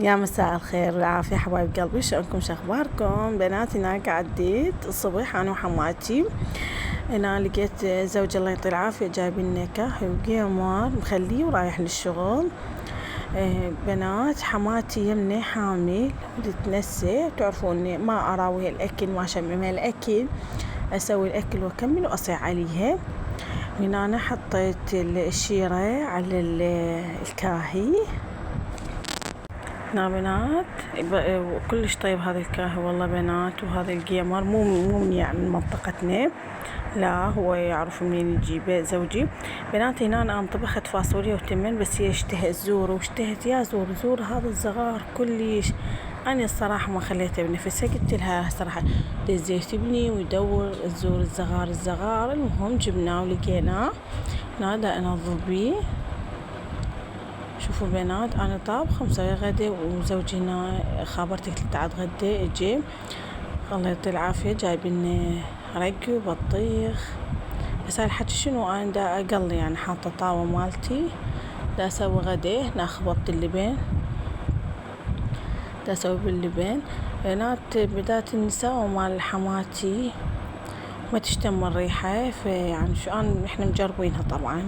يا مساء الخير والعافية حبايب قلبي، شلونكم؟ شخباركم بناتي؟ هنا قعدت الصبح أنا وحماتي. هنا لقيت زوجي الله يعطيه العافية جايبين كاهي وقيمر مخليه ورايح للشغل. بنات حماتي يمني حامل تتنسى، تعرفون ما أراويها الأكل، ما شممها الأكل، أسوي الأكل وأكمل وأصيح عليها. هنا أنا حطيت الشيرة على الكاهي. هنا بنات كلش طيب هذا الكاهي والله بنات، وهذا القيمر مو من يعني من منطقتنا، لا هو يعرف منين يجيبه زوجي. بنات هنا أنا طبخت فاصوليا وتمن، بس هي اشتهت زور، واشتهت يا زور هذا الصغار كلش. أنا الصراحة ما خليته بنفسها، قلت لها صراحة دزيت ابني ويدور الزور الصغار. المهم جبناه ولقيناه. هنا انظف بيه. شوفوا بنات انا طابخه مسويه غدا، وزوجي هنا خابرتك تعال غدا اجي الله يعطيه العافيه جايبين رقي وبطيخ. بس هالحكي شنو انا دا اقلي يعني حاطه طاوه مالتي دا اسوي غدا. هنا خبطت اللبن دا اسوي باللبن. بنات بدات النساء ومال حماتي ما تشتم الريحه، فيعني شو احنا مجربينها طبعا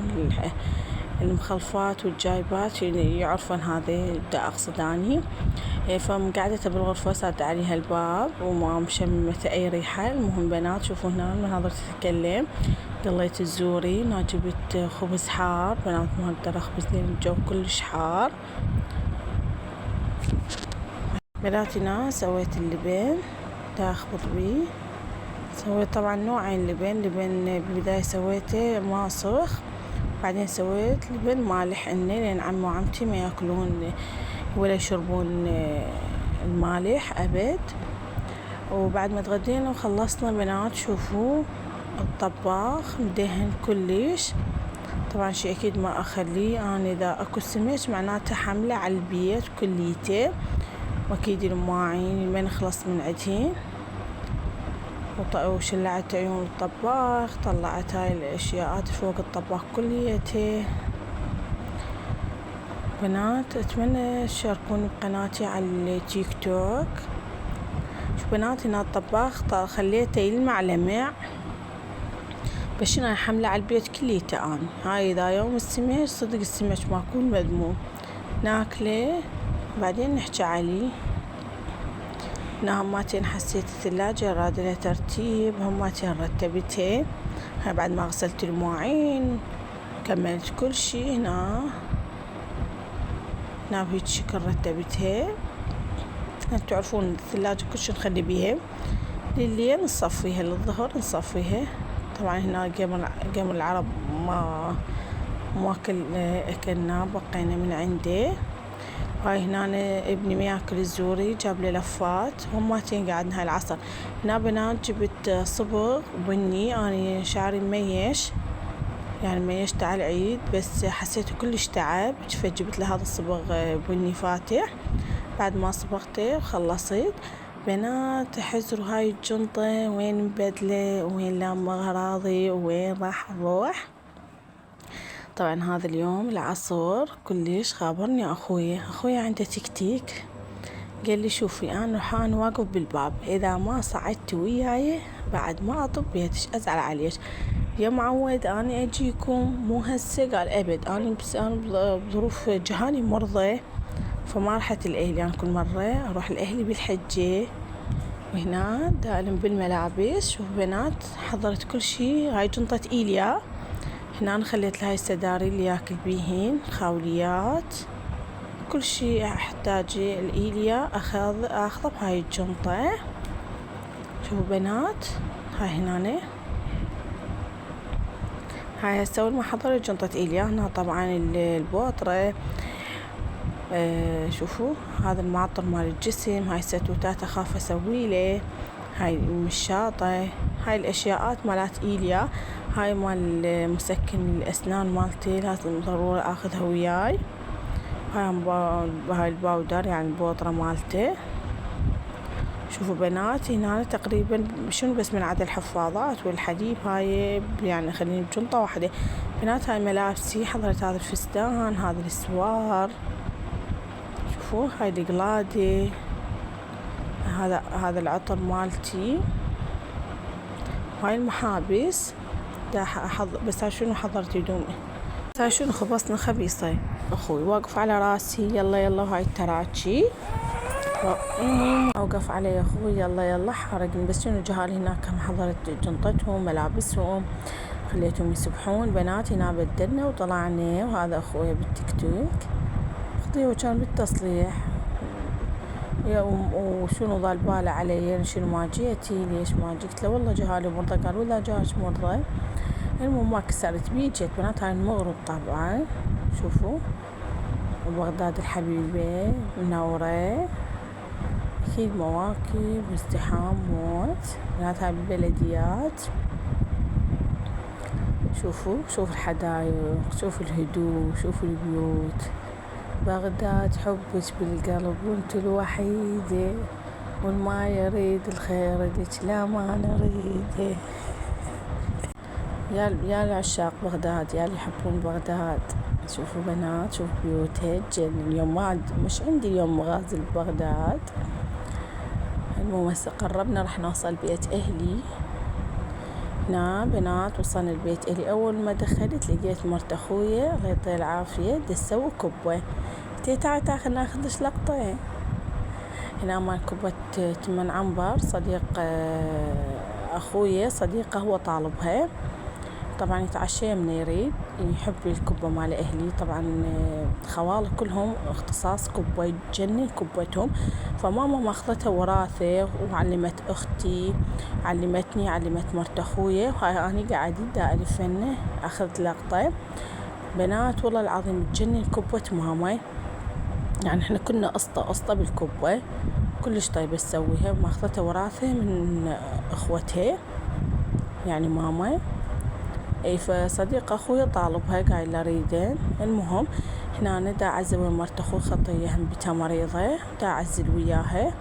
المخلفات والجايبات يعرفون هذا دا أقصد أني. فمقعدتها بالغرفة سادة عليها الباب وما مشممة أي ريحة. المهم بنات شوفوا هنا من هذا تتكلم. قليت الزوري، هنا جبت خبز حار بنات، ما أقدر أخبز لين الجو كلش حار. بنات هنا سويت اللبن دا أخبط بيه. سويت طبعا نوعين لبن بالبداية سويته ماسخ، بعدين سويت لبن مالح إني لأن عمي وعمتي ما يأكلون ولا يشربون المالح أبد. وبعد ما تغدينا وخلصنا بنات شوفوا الطباخ مدهن كلش. طبعا شي أكيد ما أخليه أنا، إذا أكو سمك معناته حملة على البيت كليته، وأكيد المواعين ما نخلص من عدهن. وشلعت عيون الطباخ، طلعت هاي الاشياءات فوق الطباخ كليته. بنات اتمنى تشاركوني بقناتي على التيك توك. شوف بنات هنا الطباخ خليته يلمع بس شنو حمله على البيت كليته. انا هاي اذا يوم السمك صدق السمك ما يكون مذموم ناكله بعدين نحكي عليه. هنا هماتين حسيت الثلاجة راد لها ترتيب، هماتين رتبتها. هاي بعد ما غسلت المواعين كملت كل شي. هنا بهيج شكل رتبتها. تعرفون الثلاجة كل شي نخلي بيها لليل، نصفيها للظهر نصفيها. طبعا هنا قمر العرب ما اكلنا بقينا من عنده. هاي هنا ابني ما ياكل الزوري جاب لي لفات، هماتين قعدنا هاي العصر. هنا بنات جبت صبغ بني، أنا شعري مميش يعني ميشت على العيد بس حسيته كلش تعب، فجبت له هذا الصبغ بني فاتح. بعد ما صبغته وخلصت بنات حزروا هاي الجنطة وين مبدلة وين لامة أغراضي وين راح نروح. طبعا هذا اليوم العصر كلش خابرني أخويا عنده تكتيك، قال لي شوفي أنا واقف بالباب، إذا ما صعدت وياي بعد ما أطب بيتش أزعل عليش يا معود، أنا أجيكم مو هسه. قال أبد، أنا بظروف جهاني مرضى فما رحت لأهلي، يعني كل مرة أروح لأهلي بالحجة. وهنا دالم بالملابس. شوف بنات حضرت كل شي. هاي جنطة إيليا. هنا أنا خليت لهاي السداري اللي ياكل بيهن، خاوليات، كل شي احتاج الإيليا اخذه بهاي الجنطة. شوفوا بنات هاي هنا هاي هسه اول ما حضرت جنطة إيليا. هنا طبعا البوطرة. شوفوا هذا المعطر مال الجسم، هاي الستوتات اخاف اسويله، هاي المشاطة، هاي الاشياءات مالات إيليا. هاي مال مسكن الاسنان مالتي لازم ضروري اخذها وياي. هاي الباودر يعني البوطرة مالته. شوفوا بنات هنا تقريبا شنو بس من عدا الحفاضات والحليب هاي يعني خليني بجنطة واحدة. بنات هاي ملابسي، حضرت هذا الفستان، هذا السوار. شوفوا هاي القلادة، هذا العطر مالتي، هاي المحابس. بس هاي شنو حضرت هدومي، بس هاي شنو خبصنا خبيصة. اخوي واقف على راسي، يلا يلا، وهاي التراكي اوقف علي يا اخوي، يلا يلا حارقني. بس شنو جهالي هناك هم حضرت جنطتهم ملابسهم، خليتهم يسبحون. بناتي هنا بدلنا وطلعنا، وهذا اخوي بالتيك توك خطيه وكان بالتصليح. وشنو ضال باله علي شنو ما جيتي ليش ما جيت له، والله جهالي مرضى. قال ولا جاش مرضى. المهم ما كسرت بي، جيت بنات. هاي المغرب طبعا، شوفوا بغداد الحبيبة منورة، أكيد مواكب وازدحام موت. بنات هاي بالبلديات، شوفوا الحدايق، شوفوا الهدوء، شوفوا البيوت. بغداد حبك بالقلب وانت الوحيدة، والما يريد الخير لك لا ما نريده. يا العشاق بغداد، يا اللي يحبون بغداد. شوفوا بنات، شوفوا بيوتها تجنن. اليوم مش عندي اليوم مغازل ببغداد. المهم هسه قربنا راح نوصل بيت اهلي. هنا بنات وصلنا البيت اهلي. اول ما دخلت لقيت مرت اخويا الله يعطيه العافيه تسوي كبه. تعال خلنا ناخذ لقطه. هنا مال كبه تمن عنبر، صديق اخويا، صديقه هو طالبها. طبعا يتعشى من يريد يحب الكبه مال اهلي. طبعا خواله كلهم اختصاص كبه، يتجنن كبتهم. فماما ماخذتها وراثه، وعلمت اختي، علمتني، علمت مرت اخويا. وهاي اني قاعد دا الفنه اخذت لقطه. بنات والله العظيم تجنن كبه ماما. يعني احنا كنا قسطه بالكبه، كلش طيبه تسويها. ماخذتها وراثه من اخوتها يعني ماما. اي فصديق اخويا طالبها قايل له اريدين. المهم هنا دا اعزل مرت اخوي خطيه هم بيتها مريضه، دا اعزل وياها.